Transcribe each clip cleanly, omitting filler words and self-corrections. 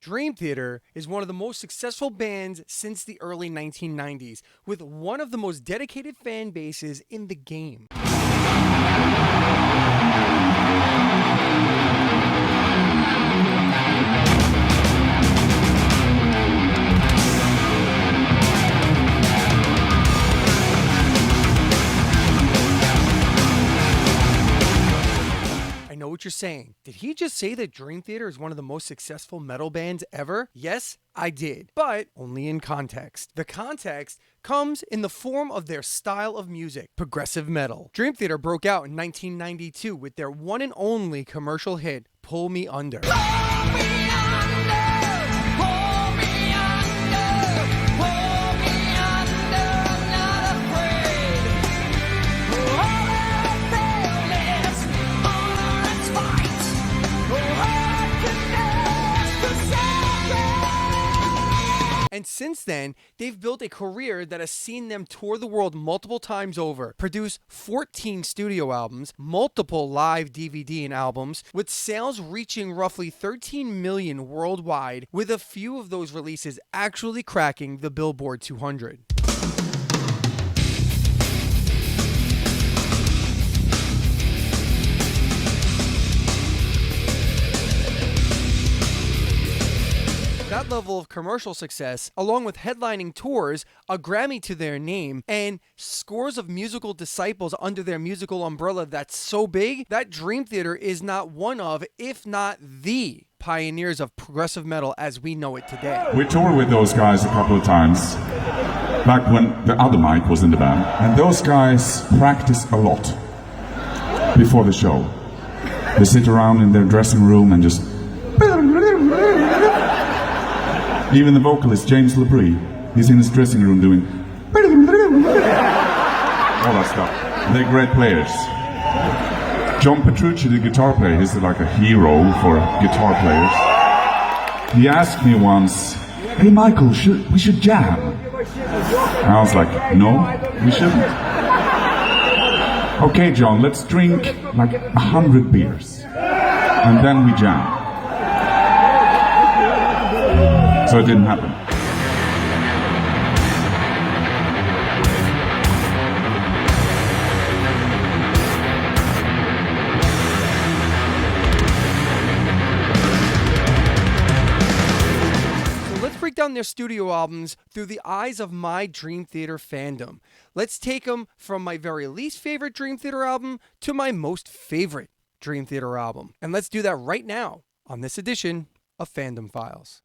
Dream Theater is one of the most successful bands since the early 1990s, with one of the most dedicated fan bases in the game. I know what you're saying. Did he just say that Dream Theater is one of the most successful metal bands ever? Yes, I did, but only in context. The context comes in the form of their style of music, progressive metal. Dream Theater broke out in 1992 with their one and only commercial hit, Pull Me Under. And since then, they've built a career that has seen them tour the world multiple times over, produce 14 studio albums, multiple live DVD and albums, with sales reaching roughly 13 million worldwide, with a few of those releases actually cracking the Billboard 200. That level of commercial success, along with headlining tours, a Grammy to their name, and scores of musical disciples under their musical umbrella that's so big that Dream Theater is not one of, if not the, pioneers of progressive metal as we know it today. We toured with those guys a couple of times, back when the other Mike was in the band, and those guys practice a lot before the show. They sit around in their dressing room and just... Even the vocalist, James LaBrie, he's in his dressing room doing all that stuff. They're great players. John Petrucci, the guitar player, he's like a hero for guitar players. He asked me once, "Hey Michael, we should jam." And I was like, "No, we shouldn't." "Okay John, let's drink like 100 beers and then we jam." So it didn't happen. So let's break down their studio albums through the eyes of my Dream Theater fandom. Let's take them from my very least favorite Dream Theater album to my most favorite Dream Theater album. And let's do that right now on this edition of Fandom Files.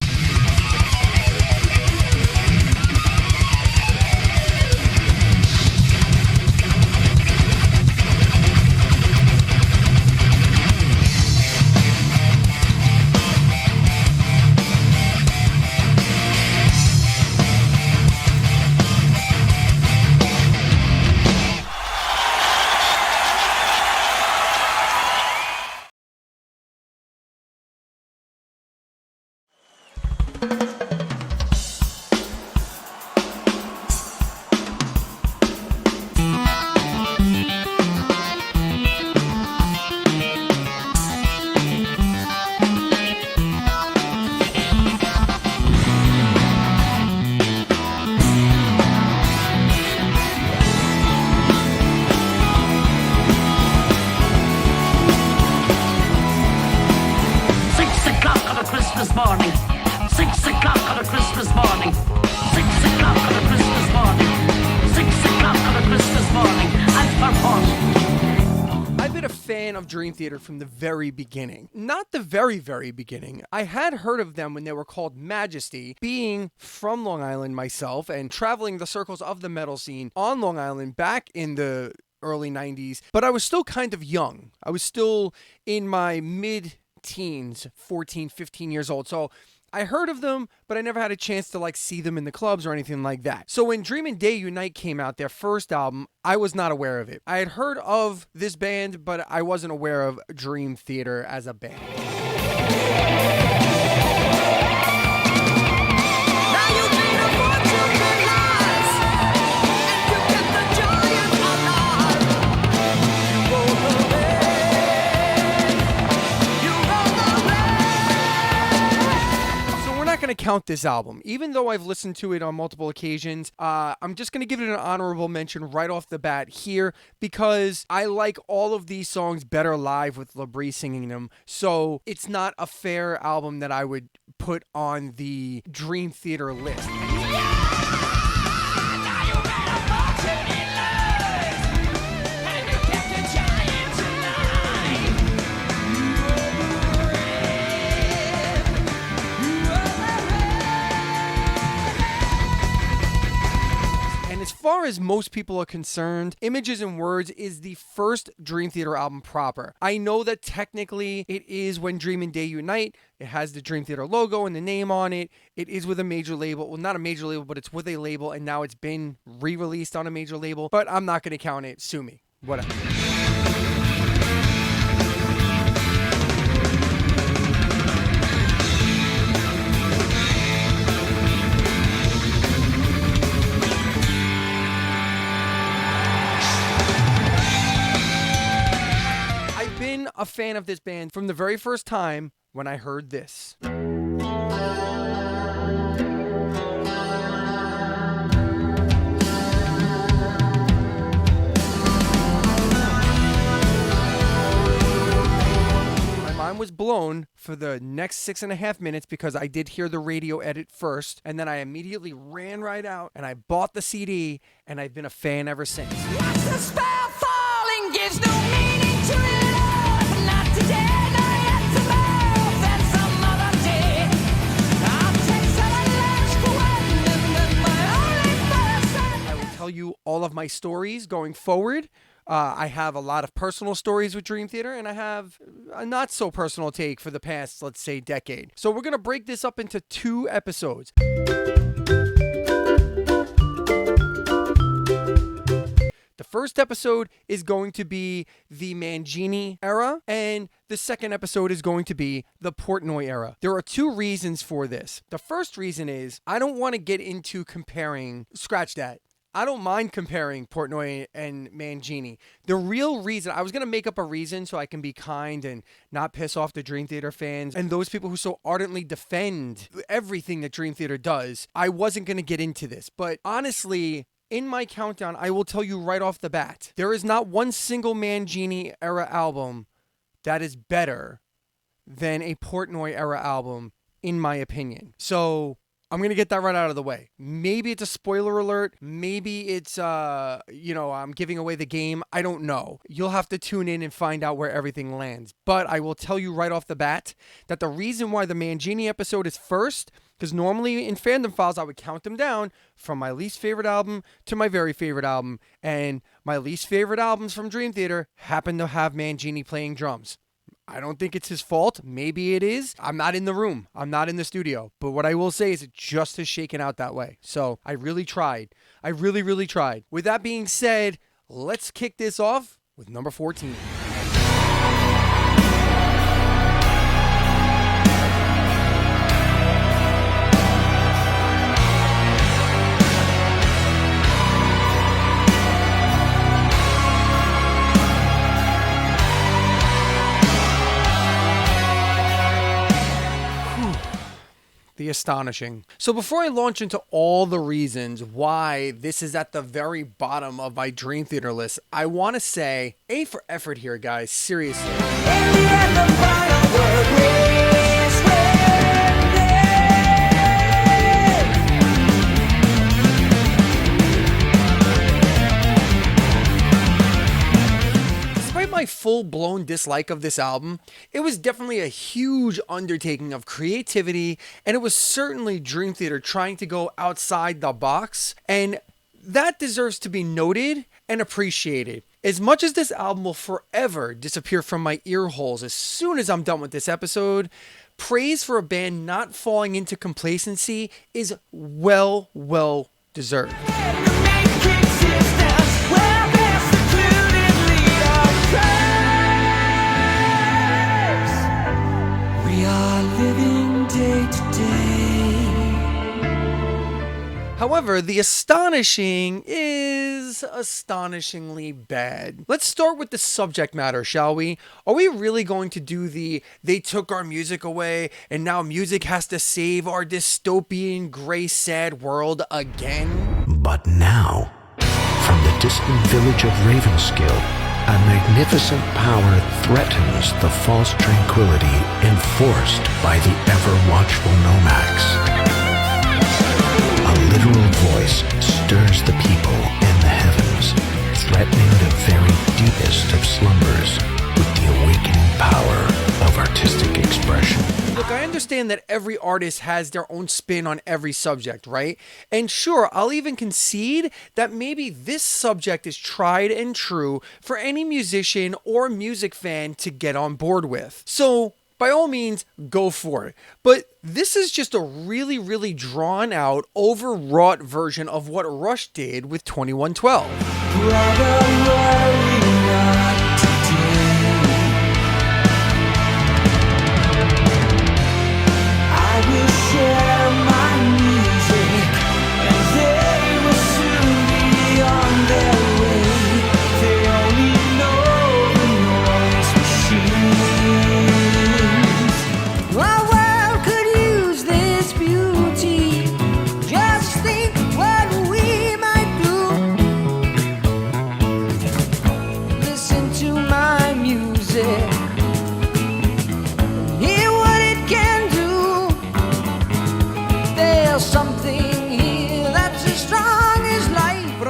Of Dream Theater from the very beginning. Not the very beginning. I had heard of them when they were called Majesty, being from Long Island myself and traveling the circles of the metal scene on Long Island back in the early 90s, but I was still kind of young. I was still in my mid-teens, 14, 15 years old, so I heard of them, but I never had a chance to see them in the clubs or anything like that. So when Dream and Day Unite came out, their first album, I was not aware of it. I had heard of this band, but I wasn't aware of Dream Theater as a band. not going to count this album. Even though I've listened to it on multiple occasions, I'm just going to give it an honorable mention right off the bat here because I like all of these songs better live with Labrie singing them. So it's not a fair album that I would put on the Dream Theater list. As far as most people are concerned, Images and Words is the first Dream Theater album proper. I know that technically it is When Dream and Day Unite. It has the Dream Theater logo and the name on it. It is with a major label. Well, not a major label, but it's with a label, and now it's been re-released on a major label. But I'm not going to count it. Sue me. Whatever. A fan of this band from the very first time when I heard this. My mind was blown for the next 6.5 minutes because I did hear the radio edit first, and then I immediately ran right out and I bought the CD, and I've been a fan ever since. Watch the spell falling, gives no meaning to it. Tell you all of my stories going forward. I have a lot of personal stories with Dream Theater, and I have a not so personal take for the past, let's say, decade. So we're going to break this up into 2 episodes. The first episode is going to be the Mangini era, and the second episode is going to be the Portnoy era. There are 2 reasons for this. The first reason is I don't want to get into comparing, scratch that. I don't mind comparing Portnoy and Mangini. The real reason, I was going to make up a reason so I can be kind and not piss off the Dream Theater fans and those people who so ardently defend everything that Dream Theater does. I wasn't going to get into this, but honestly, in my countdown, I will tell you right off the bat, there is not one single Mangini era album that is better than a Portnoy era album, in my opinion. So I'm going to get that right out of the way. Maybe it's a spoiler alert. Maybe it's, I'm giving away the game. I don't know. You'll have to tune in and find out where everything lands. But I will tell you right off the bat that the reason why the Mangini episode is first, because normally in Fandom Files, I would count them down from my least favorite album to my very favorite album. And my least favorite albums from Dream Theater happen to have Mangini playing drums. I don't think it's his fault. Maybe it is. I'm not in the room. I'm not in the studio. But what I will say is it just has shaken out that way. So I really tried. I really, really tried. With that being said, let's kick this off with number 14. The astonishing. So before I launch into all the reasons why this is at the very bottom of my Dream Theater list, I want to say A for effort here, guys. Seriously. My full-blown dislike of this album, it was definitely a huge undertaking of creativity, and it was certainly Dream Theater trying to go outside the box, and that deserves to be noted and appreciated. As much as this album will forever disappear from my ear holes as soon as I'm done with this episode, praise for a band not falling into complacency is well deserved. We are living day to day. However, the astonishing is is astonishingly bad. Let's start with the subject matter, shall we? Are we really going to do the "they took our music away and now music has to save our dystopian, gray, sad world" again? But now, from the distant village of Ravenskill, a magnificent power threatens the false tranquility enforced by the ever-watchful Nomax. A literal voice stirs the people in the heavens, threatening the very deepest of slumbers with the awakening power of artistic expression. Look, I understand that every artist has their own spin on every subject, right? And sure, I'll even concede that maybe this subject is tried and true for any musician or music fan to get on board with. So, by all means, go for it. But this is just a really, really drawn out, overwrought version of what Rush did with 2112.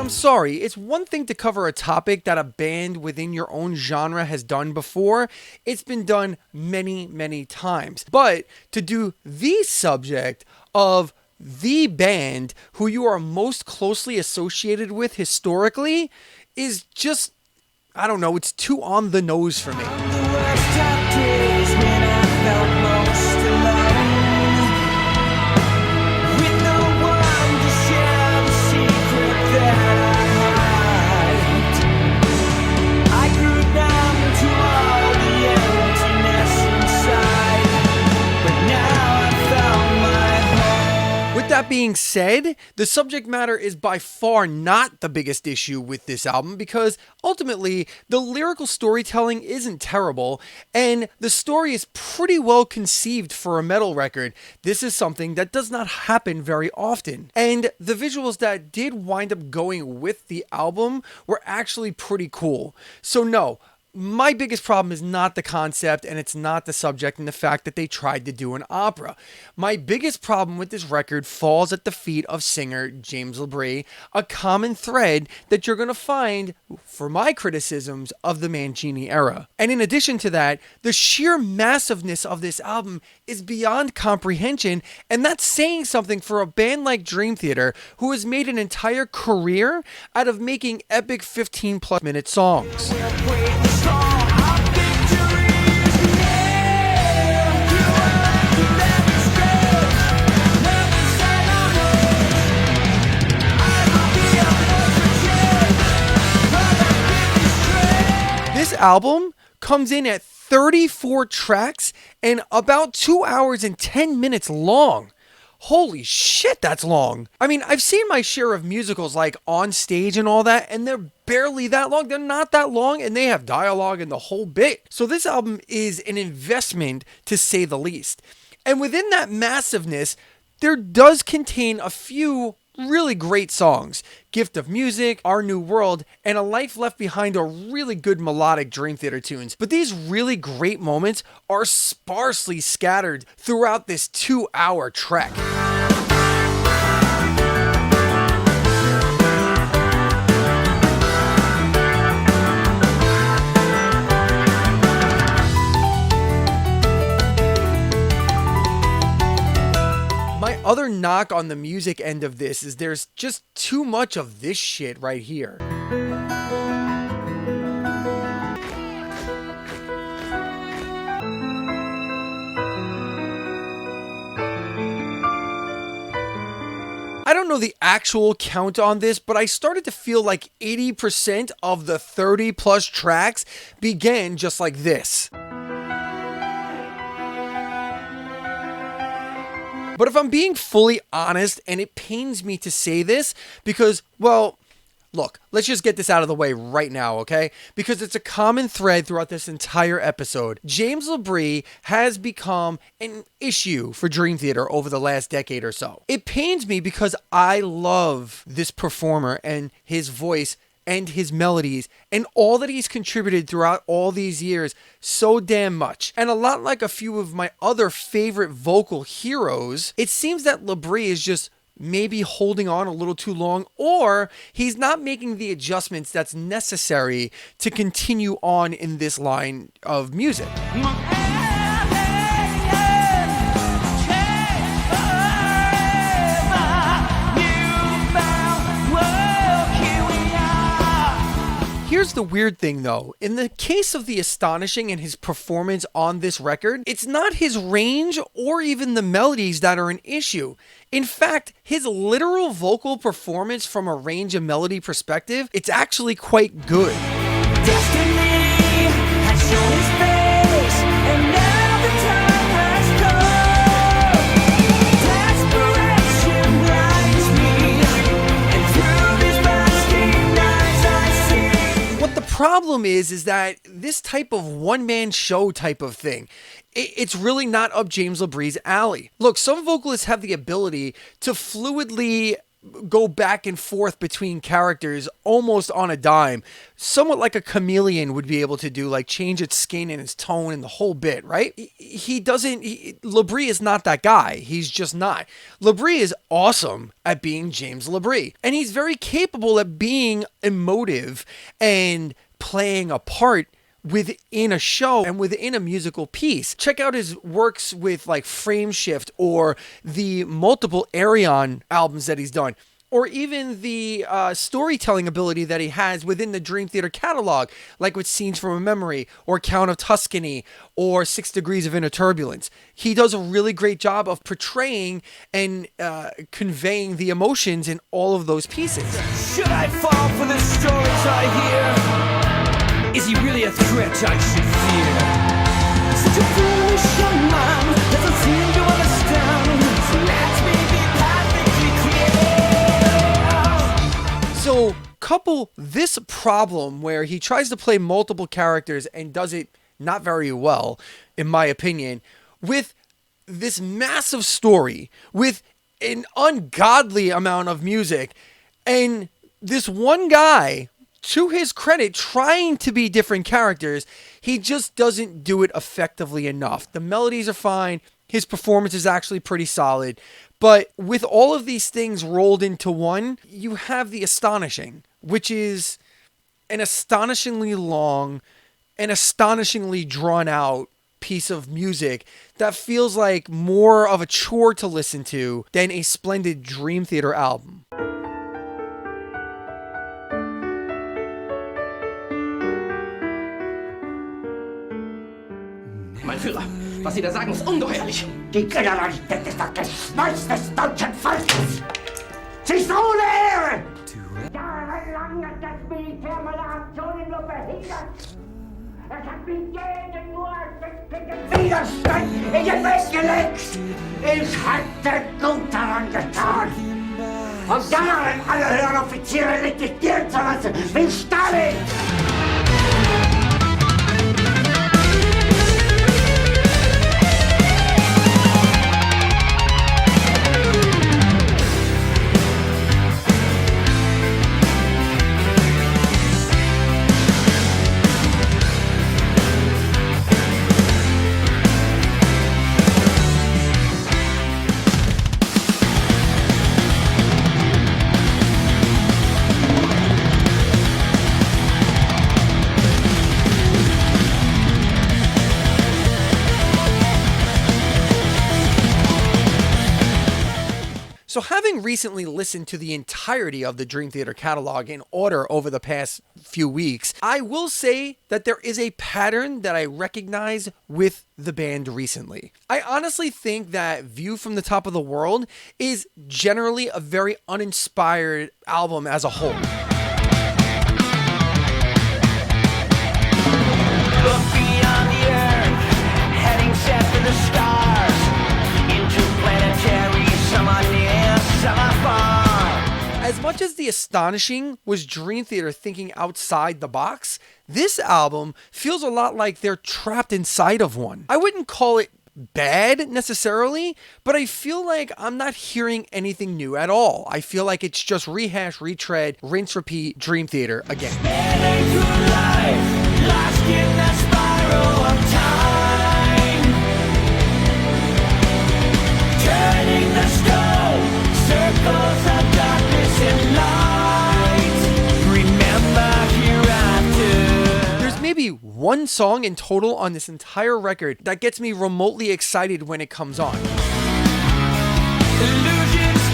Sorry, it's one thing to cover a topic that a band within your own genre has done before. It's been done many, many times. But to do the subject of the band who you are most closely associated with historically is just, I don't know, it's too on the nose for me. That being said, the subject matter is by far not the biggest issue with this album because ultimately the lyrical storytelling isn't terrible and the story is pretty well conceived for a metal record. This is something that does not happen very often. And the visuals that did wind up going with the album were actually pretty cool. So no, my biggest problem is not the concept and it's not the subject and the fact that they tried to do an opera. My biggest problem with this record falls at the feet of singer James LaBrie, a common thread that you're going to find for my criticisms of the Mancini era. And in addition to that, the sheer massiveness of this album is beyond comprehension, and that's saying something for a band like Dream Theater who has made an entire career out of making epic 15+ minute songs. This album comes in at 34 tracks and about 2 hours and 10 minutes long. Holy shit, that's long. I mean, I've seen my share of musicals like On Stage and all that, and they're barely that long. They're not that long, and they have dialogue and the whole bit. So this album is an investment, to say the least. And within that massiveness, there does contain a few really great songs. Gift of Music, Our New World, and A Life Left Behind are really good melodic Dream Theater tunes. But these really great moments are sparsely scattered throughout this 2-hour trek. My other knock on the music end of this is there's just too much of this shit right here. I don't know the actual count on this, but I started to feel like 80% of the 30+ tracks began just like this. But if I'm being fully honest, and it pains me to say this because, well, Look, let's just get this out of the way right now, okay? Because it's a common thread throughout this entire episode. James LaBrie has become an issue for Dream Theater over the last decade or so. It pains me because I love this performer and his voice and his melodies and all that he's contributed throughout all these years so damn much. And a lot like a few of my other favorite vocal heroes, it seems that LaBrie is just maybe holding on a little too long, or he's not making the adjustments that's necessary to continue on in this line of music. Here's the weird thing though. In the case of The Astonishing and his performance on this record, it's not his range or even the melodies that are an issue. In fact, his literal vocal performance from a range of melody perspective, it's actually quite good. Destiny has shown his face, and now the time has come. Desperation blinds me, and through these blasting nights I see. What the problem is that this type of one-man show type of thing, it's really not up James LaBrie's alley. Look, some vocalists have the ability to fluidly go back and forth between characters almost on a dime, somewhat like a chameleon would be able to do, like change its skin and its tone and the whole bit, right? LaBrie is not that guy. He's just not. LaBrie is awesome at being James LaBrie, and he's very capable at being emotive and playing a part within a show and within a musical piece. Check out his works with like Frame Shift or the multiple Arion albums that he's done, or even the storytelling ability that he has within the Dream Theater catalog, like with Scenes from a Memory or Count of Tuscany or 6 Degrees of Inner Turbulence. He does a really great job of portraying and conveying the emotions in all of those pieces. Should I fall for the stories I hear? Is he really a threat I should fear? Such a foolish young man doesn't seem to understand. So let me be perfectly clear. So couple this problem where he tries to play multiple characters and does it not very well, in my opinion, with this massive story, with an ungodly amount of music, and this one guy, to his credit, trying to be different characters, he just doesn't do it effectively enough. The melodies are fine. His performance is actually pretty solid. But with all of these things rolled into one, you have The Astonishing, which is an astonishingly long and astonishingly drawn out piece of music that feels like more of a chore to listen to than a splendid Dream Theater album. Mein Führer, was Sie da sagen, ist ungeheuerlich. Die Generalität ist das Geschmeiß des deutschen Volkes. Sie ist ohne Ehre. Jahrelang hat das Militär meine Aktionen nur behindert. Es hat mich jeden nur den Widerstand in den Weg gelegt. Ich hatte gut daran getan. Und daran alle höheren Offiziere liquidieren zu lassen, wie Stalin. So having recently listened to the entirety of the Dream Theater catalog in order over the past few weeks, I will say that there is a pattern that I recognize with the band recently. I honestly think that View from the Top of the World is generally a very uninspired album as a whole. Look beyond the earth, heading set for the stars, into planetary, some are near, some are far. As much much as The Astonishing was Dream Theater thinking outside the box, this album feels a lot like they're trapped inside of one. I wouldn't call it bad necessarily, but I feel like I'm not hearing anything new at all. I feel like it's just rehash, retread, rinse, repeat, Dream Theater again. Lost in the spiral of time, turning the stone, circles of darkness and light. Remember hereafter. There's maybe one song in total on this entire record that gets me remotely excited when it comes on. Illusions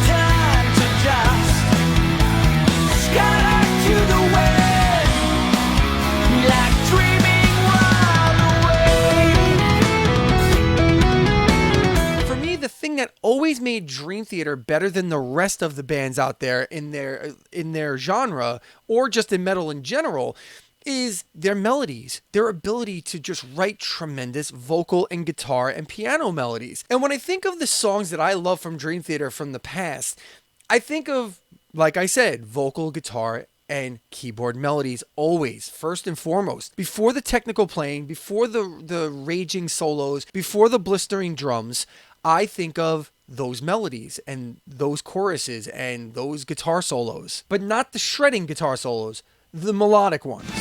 turn to dust, scattered to the wind. Like dreaming wild away. For me, the thing that always made Dream Theater better than the rest of the bands out there in their genre, or just in metal in general, is their melodies, their ability to just write tremendous vocal and guitar and piano melodies. And when I think of the songs that I love from Dream Theater from the past, I think of, like I said, vocal, guitar, and keyboard melodies always, first and foremost. Before the technical playing, before the raging solos, before the blistering drums, I think of those melodies and those choruses and those guitar solos. But not the shredding guitar solos, the melodic ones.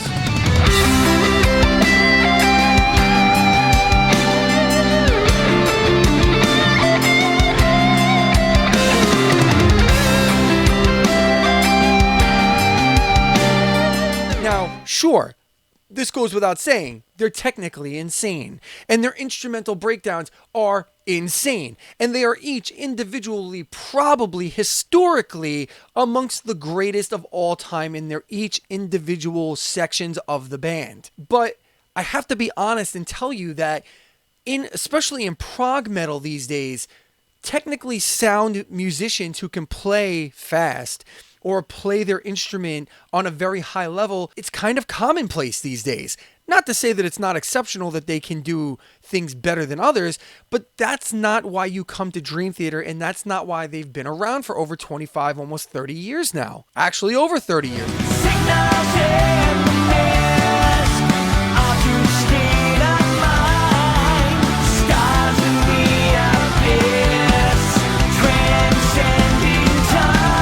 Now, sure, this goes without saying, they're technically insane, and their instrumental breakdowns are insane, and they are each individually, probably historically, amongst the greatest of all time in their each individual sections of the band. But I have to be honest and tell you that, especially in prog metal these days, technically sound musicians who can play fast or play their instrument on a very high level, it's kind of commonplace these days. Not to say that it's not exceptional that they can do things better than others, but that's not why you come to Dream Theater, and that's not why they've been around for over 25, almost 30 years now. Actually, over 30 years. Signals in the mist, our true state of mind. Stars in the abyss, transcending time.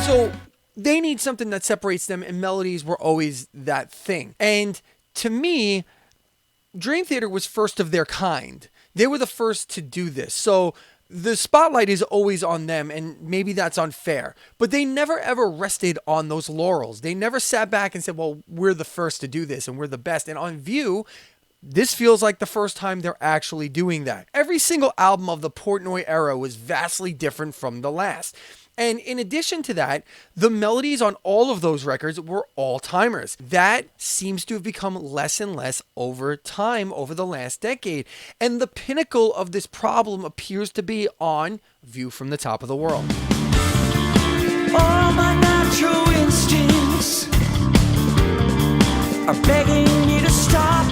So they need something that separates them, and melodies were always that thing. And to me, Dream Theater was first of their kind. They were the first to do this. So the spotlight is always on them, and maybe that's unfair. But they never ever rested on those laurels. They never sat back and said, well, we're the first to do this, and we're the best. And on View, this feels like the first time they're actually doing that. Every single album of the Portnoy era was vastly different from the last. And in addition to that, the melodies on all of those records were all-timers. That seems to have become less and less over time, over the last decade. And the pinnacle of this problem appears to be on View from the Top of the World. All my natural instincts are begging me to stop,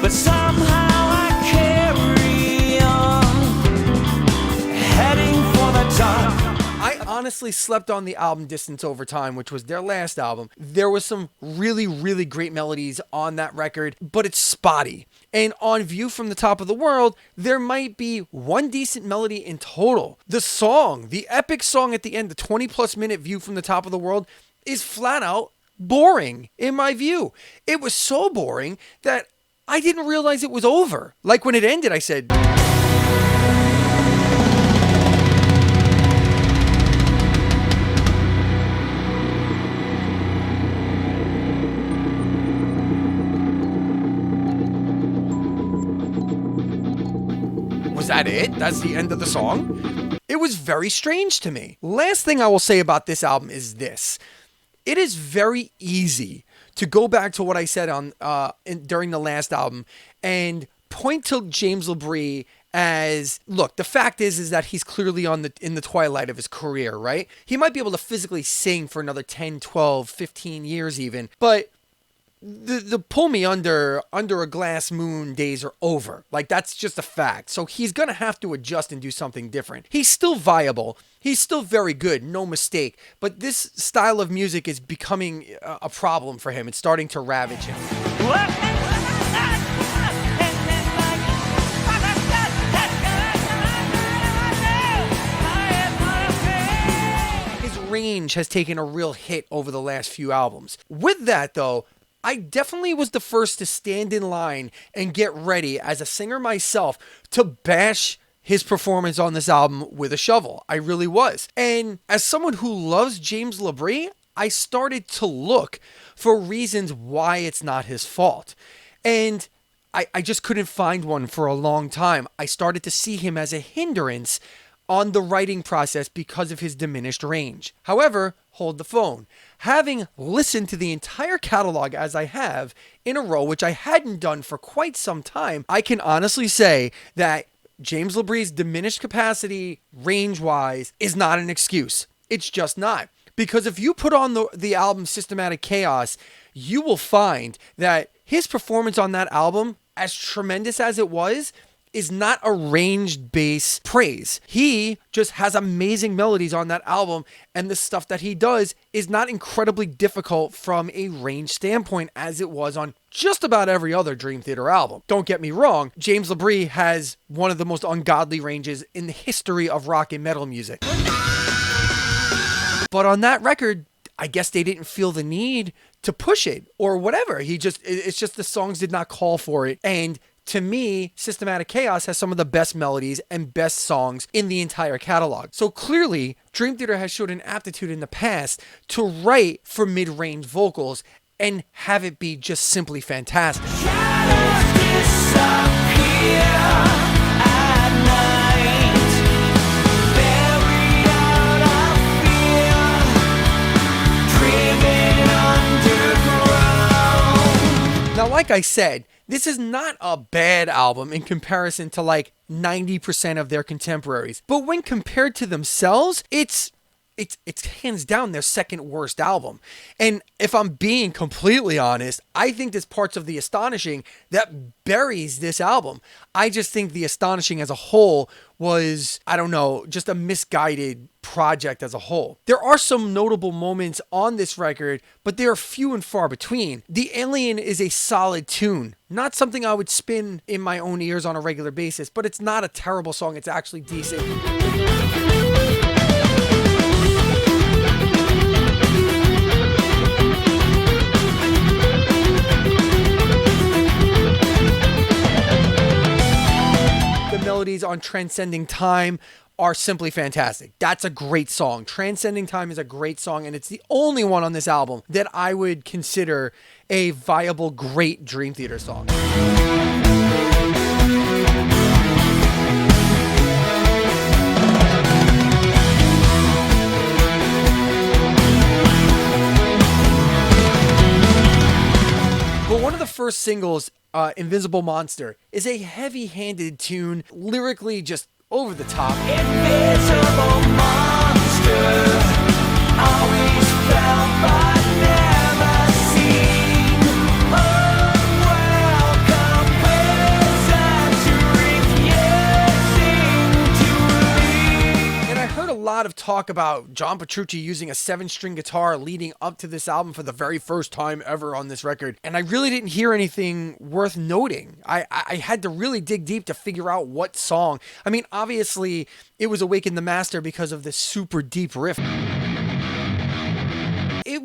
but somehow I carry on, heading for the top. I honestly slept on the album Distance Over Time, which was their last album. There was some really, really great melodies on that record, but it's spotty. And on View from the Top of the World, there might be one decent melody in total. The song, the epic song at the end, the 20-plus minute View from the Top of the World, is flat out boring, in my view. It was so boring that I didn't realize it was over. Like when it ended, I said... Was that it? That's the end of the song? It was very strange to me. Last thing I will say about this album is this. It is very easy to go back to what I said during the last album and point to James LaBrie as, look, the fact is that he's clearly in the twilight of his career, right? He might be able to physically sing for another 10, 12, 15 years even, but the pull me under a glass moon days are over. Like, that's just a fact. So he's going to have to adjust and do something different. He's still viable. He's still very good, no mistake. But this style of music is becoming a problem for him. It's starting to ravage him. Range has taken a real hit over the last few albums. With that, though, I definitely was the first to stand in line and get ready as a singer myself to bash his performance on this album with a shovel. I really was. And as someone who loves James LaBrie, I started to look for reasons why it's not his fault. And I just couldn't find one for a long time. I started to see him as a hindrance on the writing process because of his diminished range. However, hold the phone. Having listened to the entire catalog as I have in a row, which I hadn't done for quite some time, I can honestly say that James LaBrie's diminished capacity range-wise is not an excuse. It's just not. Because if you put on the album Systematic Chaos, you will find that his performance on that album, as tremendous as it was, is not a range-based praise. He just has amazing melodies on that album, and the stuff that he does is not incredibly difficult from a range standpoint as it was on just about every other Dream Theater album. Don't get me wrong, James LaBrie has one of the most ungodly ranges in the history of rock and metal music. But on that record, I guess they didn't feel the need to push it or whatever. It's just the songs did not call for it. And to me, Systematic Chaos has some of the best melodies and best songs in the entire catalog. So clearly, Dream Theater has showed an aptitude in the past to write for mid-range vocals and have it be just simply fantastic. Now, like I said, this is not a bad album in comparison to like 90% of their contemporaries. But when compared to themselves, it's hands down their second worst album. And if I'm being completely honest, I think there's parts of The Astonishing that buries this album. I just think The Astonishing as a whole was, I don't know, just a misguided project as a whole. There are some notable moments on this record, but they are few and far between. The Alien is a solid tune. Not something I would spin in my own ears on a regular basis, but it's not a terrible song. It's actually decent. Melodies on Transcending Time are simply fantastic. That's a great song. Transcending Time is a great song, and it's the only one on this album that I would consider a viable, great Dream Theater song. But one of the first singles, Invisible Monster, is a heavy-handed tune, lyrically just over the top. Invisible monster, always felt but never seen. Unwelcome presence, refusing to leave. And I heard a lot of talk about John Petrucci using a 7-string guitar leading up to this album for the very first time ever on this record. And I really didn't hear anything worth noting. I had to really dig deep to figure out what song. I mean, obviously, it was Awaken the Master because of this super deep riff.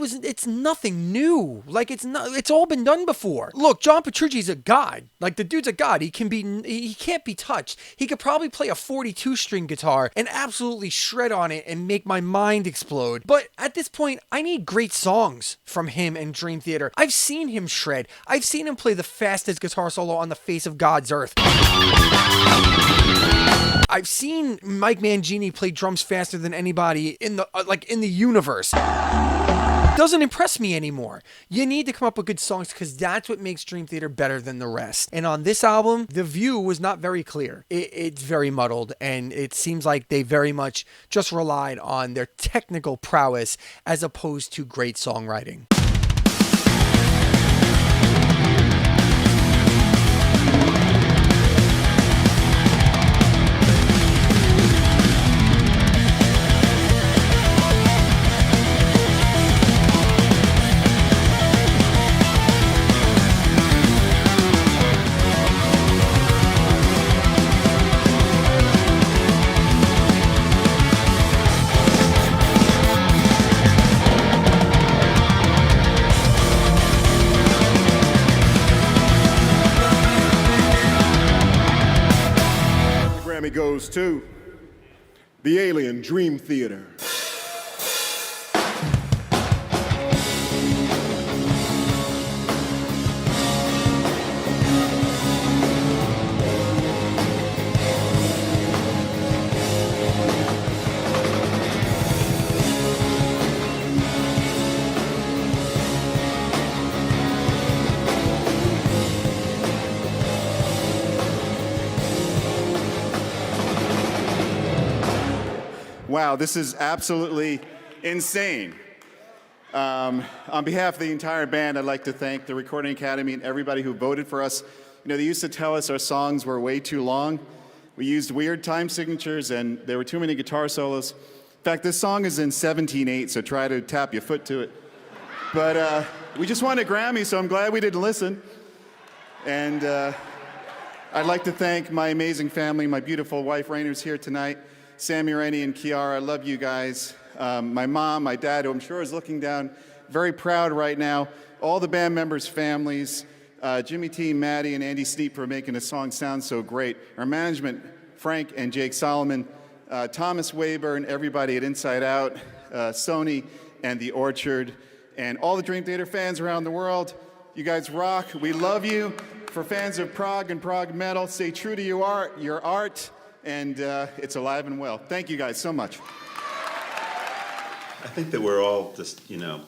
It's nothing new. Like, it's all been done before. Look, John Petrucci's a god. Like, the dude's a god. He can't be touched. He could probably play a 42-string guitar and absolutely shred on it and make my mind explode. But at this point, I need great songs from him and Dream Theater. I've seen him shred. I've seen him play the fastest guitar solo on the face of God's earth. I've seen Mike Mangini play drums faster than anybody in the universe. Doesn't impress me anymore. You need to come up with good songs because that's what makes Dream Theater better than the rest. And on this album, the view was not very clear. It's very muddled, and it seems like they very much just relied on their technical prowess as opposed to great songwriting. goes to the Alien Dream Theater. Wow, this is absolutely insane. On behalf of the entire band, I'd like to thank the Recording Academy and everybody who voted for us. You know, they used to tell us our songs were way too long. We used weird time signatures and there were too many guitar solos. In fact, this song is in 17/8, so try to tap your foot to it. But we just won a Grammy, so I'm glad we didn't listen. And I'd like to thank my amazing family, my beautiful wife, Rainer's here tonight. Sammy, Rainey, and Kiara, I love you guys. My mom, my dad, who I'm sure is looking down, very proud right now. All the band members' families, Jimmy T, Maddie, and Andy Sneap for making the song sound so great. Our management, Frank and Jake Solomon, Thomas Weber, and everybody at Inside Out, Sony and The Orchard, and all the Dream Theater fans around the world. You guys rock. We love you. For fans of prog and prog metal, stay true to your art. And it's alive and well. Thank you guys so much. I think that we're all just,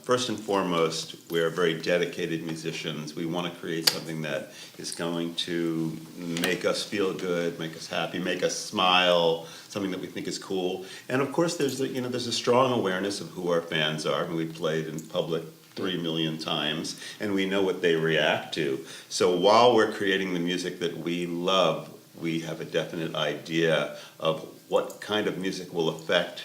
first and foremost, we're very dedicated musicians. We want to create something that is going to make us feel good, make us happy, make us smile, something that we think is cool. And of course, there's a strong awareness of who our fans are. We played in public 3 million times, and we know what they react to. So while we're creating the music that we love, we have a definite idea of what kind of music will affect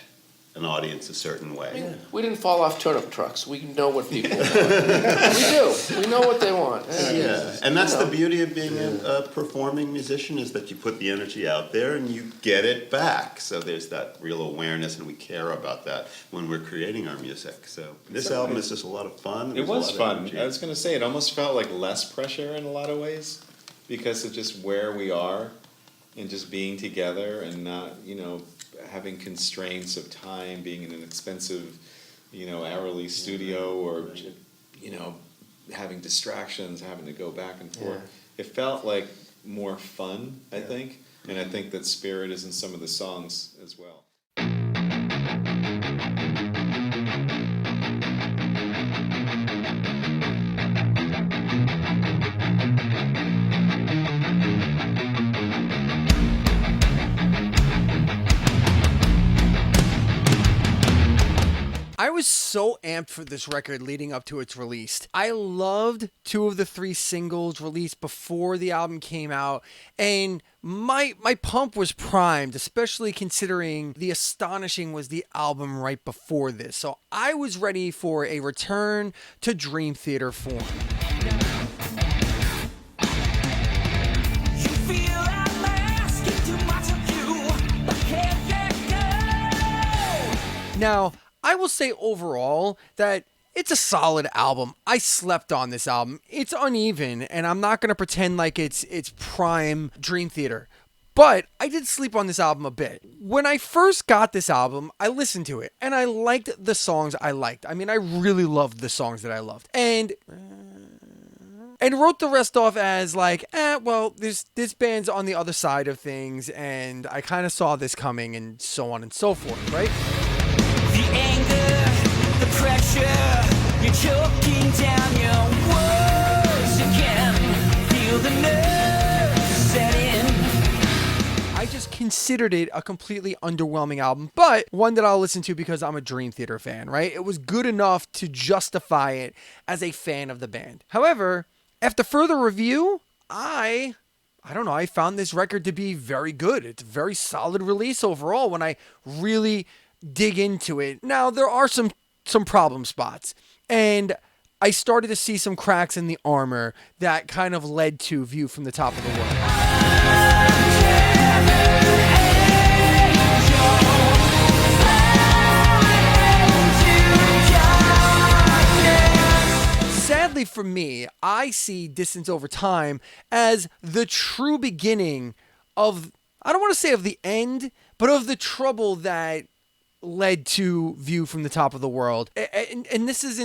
an audience a certain way. We didn't fall off turnip trucks. We know what people want. We do. We know what they want. Yeah, and that's the beauty of being a performing musician, is that you put the energy out there and you get it back. So there's that real awareness, and we care about that when we're creating our music. So this album is just a lot of fun. It was fun. I was going to say, it almost felt like less pressure in a lot of ways because of just where we are and just being together and not, having constraints of time, being in an expensive, hourly studio, or, having distractions, having to go back and forth. Yeah. It felt like more fun, I think, and I think that spirit is in some of the songs as well. I was so amped for this record leading up to its release. I loved 2 of the 3 singles released before the album came out, and my pump was primed, especially considering the astonishing was the album right before this. So I was ready for a return to Dream Theater form. Now, I will say overall that it's a solid album. I slept on this album. It's uneven, and I'm not going to pretend like it's prime Dream Theater. But I did sleep on this album a bit. When I first got this album, I listened to it, and I liked the songs I liked. I mean, I really loved the songs that I loved. And wrote the rest off as like, well, this band's on the other side of things, and I kind of saw this coming, and so on and so forth, right? The anger, the pressure, you're choking down your words. You can feel the nerves set in. I just considered it a completely underwhelming album, but one that I'll listen to because I'm a Dream Theater fan, right? It was good enough to justify it as a fan of the band. However, after further review, I don't know, I found this record to be very good. It's a very solid release overall when I really dig into it. Now, there are some problem spots, and I started to see some cracks in the armor that kind of led to View from the Top of the World. Sadly for me, I see Distance Over Time as the true beginning of I don't want to say of the end, but of the trouble that led to View from the Top of the World. And this is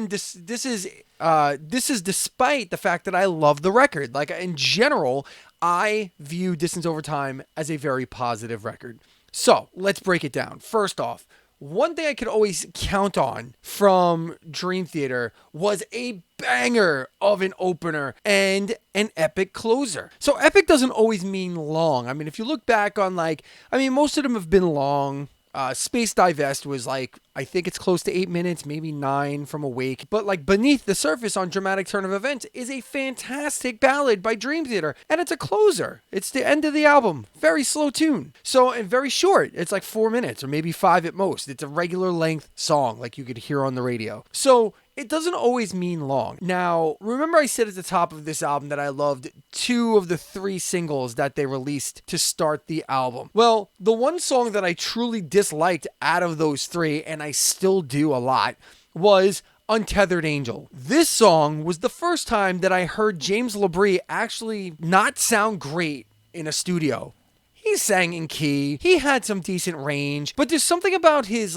despite the fact that I love the record. Like, in general, I view Distance Over Time as a very positive record. So let's break it down. First off, one thing I could always count on from Dream Theater was a banger of an opener and an epic closer. So epic doesn't always mean long. I mean, if you look back on most of them have been long. Space Divest was I think it's close to 8 minutes, maybe 9 from Awake. But Beneath the Surface on Dramatic Turn of Events is a fantastic ballad by Dream Theater. And it's a closer. It's the end of the album. Very slow tune. So, and very short. It's 4 minutes or maybe 5 at most. It's a regular length song like you could hear on the radio. So, it doesn't always mean long. Now, remember I said at the top of this album that I loved 2 of the 3 singles that they released to start the album. Well, the one song that I truly disliked out of those 3, and I still do a lot, was Untethered Angel. This song was the first time that I heard James LaBrie actually not sound great in a studio. He sang in key, he had some decent range, but there's something about his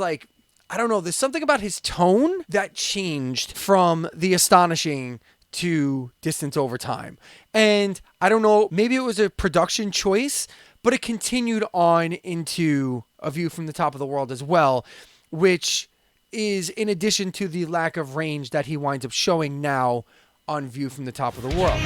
there's something about his tone that changed from The Astonishing to Distance Over Time. And I don't know, maybe it was a production choice, but it continued on into A View from the Top of the World as well, which is in addition to the lack of range that he winds up showing now on View from the Top of the World.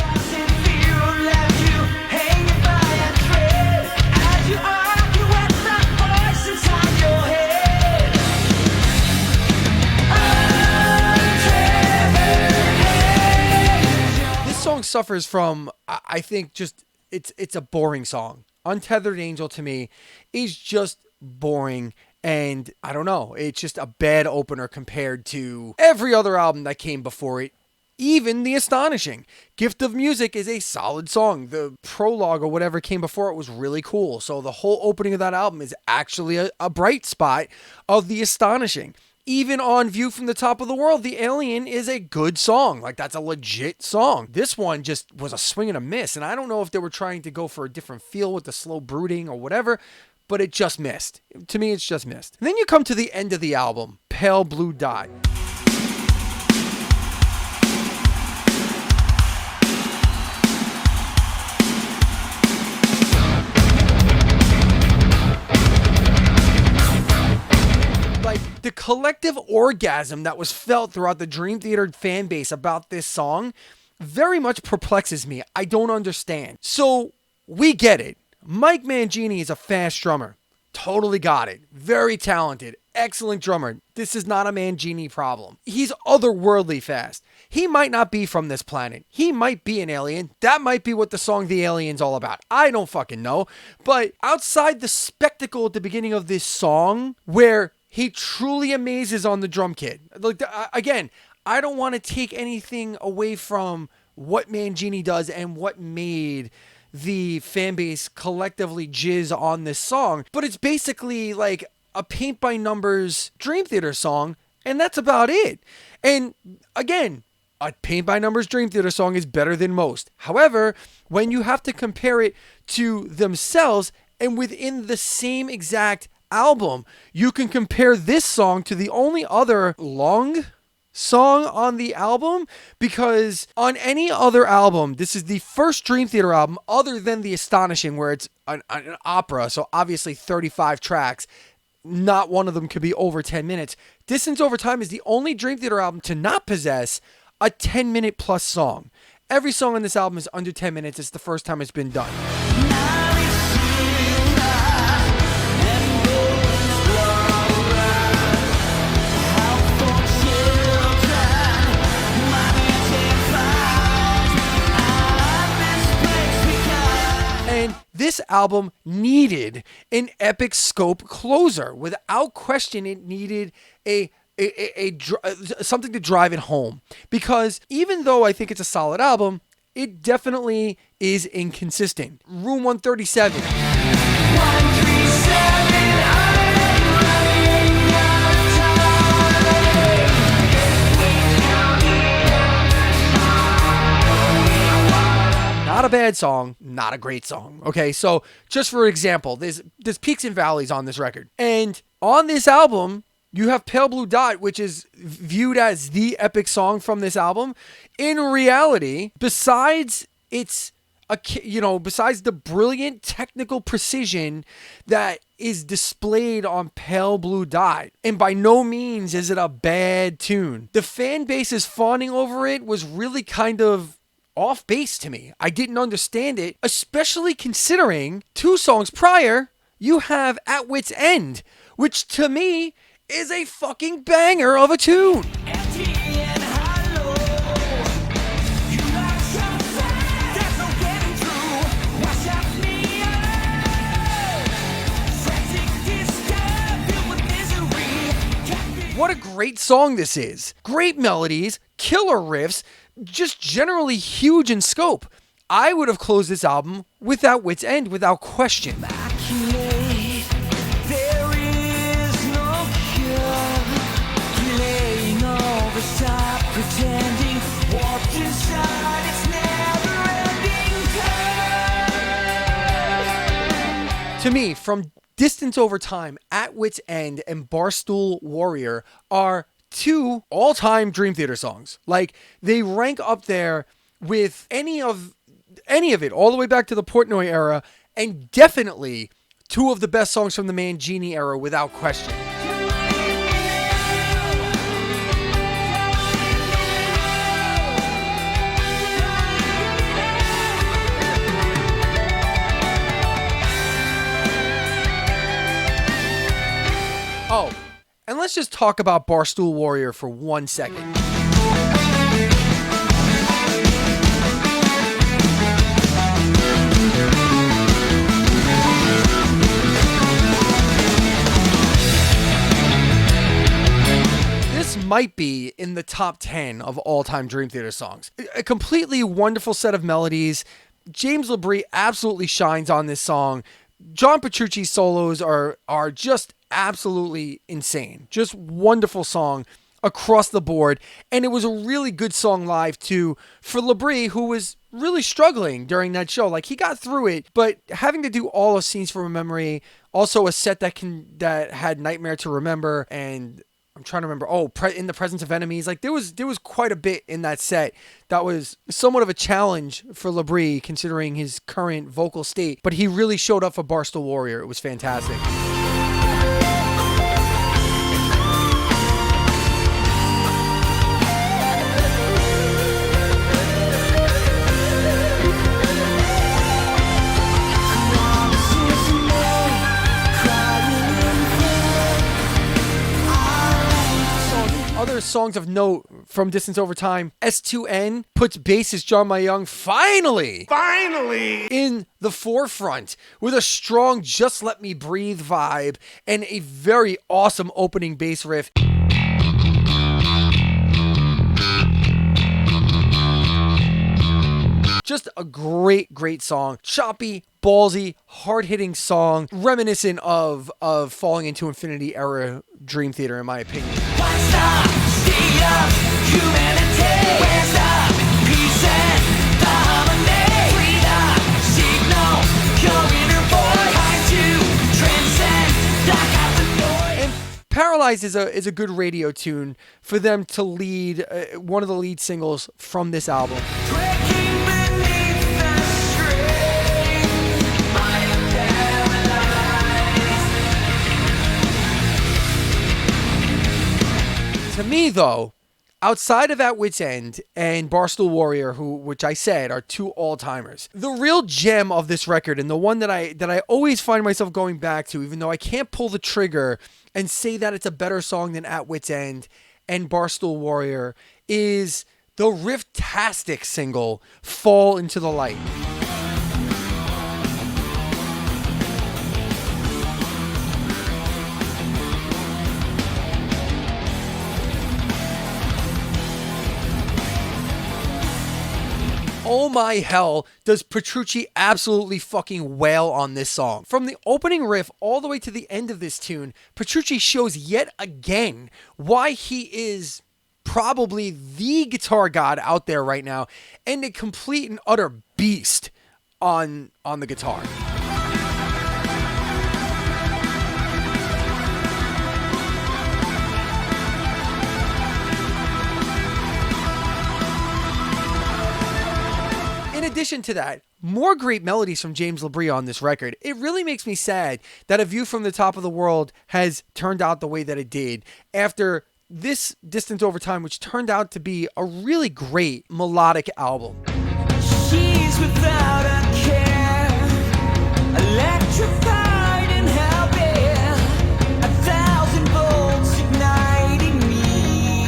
Song suffers from, I think, just it's a boring song. Untethered Angel to me is just boring, and I don't know, it's just a bad opener compared to every other album that came before it. Even The Astonishing. Gift of Music is a solid song. The prologue or whatever came before it was really cool. So the whole opening of that album is actually a bright spot of The Astonishing. Even on View from the Top of the World, The Alien is a good song. That's a legit song. This one just was a swing and a miss. And I don't know if they were trying to go for a different feel with the slow brooding or whatever, but it just missed. To me, it's just missed. And then you come to the end of the album, Pale Blue Dot. The collective orgasm that was felt throughout the Dream Theater fan base about this song very much perplexes me. I don't understand. So, we get it. Mike Mangini is a fast drummer. Totally got it. Very talented. Excellent drummer. This is not a Mangini problem. He's otherworldly fast. He might not be from this planet. He might be an alien. That might be what the song The Alien's all about. I don't fucking know. But outside the spectacle at the beginning of this song, where he truly amazes on the drum kit. Again, I don't want to take anything away from what Mangini does and what made the fan base collectively jizz on this song, but it's basically like a paint by numbers Dream Theater song, and that's about it. And again, a paint by numbers Dream Theater song is better than most. However, when you have to compare it to themselves and within the same exact album, you can compare this song to the only other long song on the album, because on any other album, this is the first Dream Theater album other than The Astonishing, where it's an opera, so obviously 35 tracks. Not one of them could be over 10 minutes. Distance Over Time is the only Dream Theater album to not possess a 10-minute plus song. Every song on this album is under 10 minutes. It's the first time it's been done. This album needed an epic scope closer. Without question, it needed something to drive it home. Because even though I think it's a solid album, it definitely is inconsistent. Room 137. 137. Not Not a bad song, not a great song. Okay, so just for example, there's peaks and valleys on this record. And on this album, you have Pale Blue Dot, which is viewed as the epic song from this album. In reality, besides besides the brilliant technical precision that is displayed on Pale Blue Dot, and by no means is it a bad tune, the fan base's fawning over it was really kind of off base to me. I didn't understand it, especially considering 2 songs prior, you have At Wit's End, which to me is a fucking banger of a tune. What a great song this is. Great melodies, killer riffs, just generally huge in scope. I would have closed this album with At Wit's End without question. To me, from Distance Over Time, At Wit's End, and Barstool Warrior are 2 all-time Dream Theater songs. Like, they rank up there with any of it, all the way back to the Portnoy era, and definitely 2 of the best songs from the Mangini era without question. Oh, and let's just talk about Barstool Warrior for 1 second. This might be in the top 10 of all-time Dream Theater songs. A completely wonderful set of melodies. James LaBrie absolutely shines on this song. John Petrucci's solos are just absolutely insane. Just wonderful song across the board. And it was a really good song live too for LaBrie, who was really struggling during that show. Like, he got through it, but having to do all of Scenes from a Memory, also a set that had Nightmare to Remember, and I'm trying to remember. In the Presence of Enemies. Like, there was quite a bit in that set that was somewhat of a challenge for LaBrie, considering his current vocal state. But he really showed up for Barstool Warrior. It was fantastic. Other songs of note from Distance Over Time, S2N puts bassist John Mayung finally in the forefront with a strong Just Let Me Breathe vibe and a very awesome opening bass riff. Just a great song. Choppy, ballsy, hard-hitting song, reminiscent of Falling Into Infinity era Dream Theater, in my opinion. What's the state of humanity? Where's the peace and the harmony? Free the signal, your inner voice, trying to transcend, block out the noise. And Paralyzed is a good radio tune for them to lead one of the lead singles from this album. To me, though, outside of At Wit's End and Barstool Warrior, which I said are 2 all-timers, the real gem of this record, and the one that I always find myself going back to, even though I can't pull the trigger and say that it's a better song than At Wit's End and Barstool Warrior, is the riff-tastic single, Fall Into the Light. Oh my hell, does Petrucci absolutely fucking wail on this song. From the opening riff all the way to the end of this tune, Petrucci shows yet again why he is probably the guitar god out there right now, and a complete and utter beast. on the guitar. In addition to that, more great melodies from James LaBrie on this record. It really makes me sad that A View from the Top of the World has turned out the way that it did after this Distance Over Time, which turned out to be a really great melodic album. She's without a care, electrified and helping, 1,000 volts igniting me.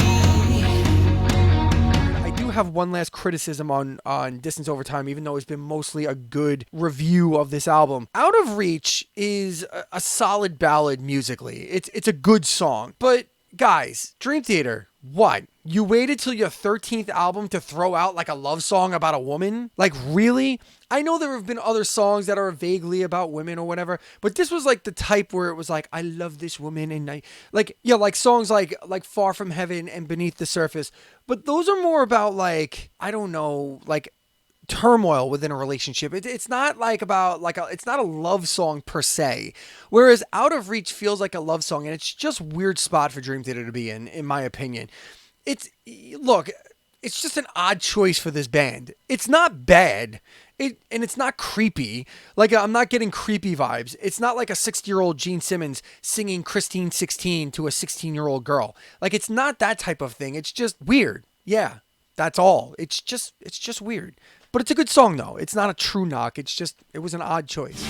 I do have one last criticism on Distance Over Time, even though it's been mostly a good review of this album. Out of Reach is a solid ballad musically. It's a good song, but guys, Dream Theater, what? You waited till your 13th album to throw out like a love song about a woman? Like, really? I know there have been other songs that are vaguely about women or whatever, but this was like the type where it was like, I love this woman, and like songs like Far From Heaven and Beneath the Surface. But those are more about like, I don't know, like turmoil within a relationship. It's not like about it's not a love song per se, whereas Out of Reach feels like a love song, and it's just weird spot for Dream Theater to be in my opinion. It's just an odd choice for this band. It's not bad, and it's not creepy. Like, I'm not getting creepy vibes. It's not like a 60-year-old Gene Simmons singing Christine 16 to a 16-year-old girl. Like, it's not that type of thing. It's just weird. Yeah, that's all. It's just weird. But it's a good song, though. It's not a true knock. It was an odd choice.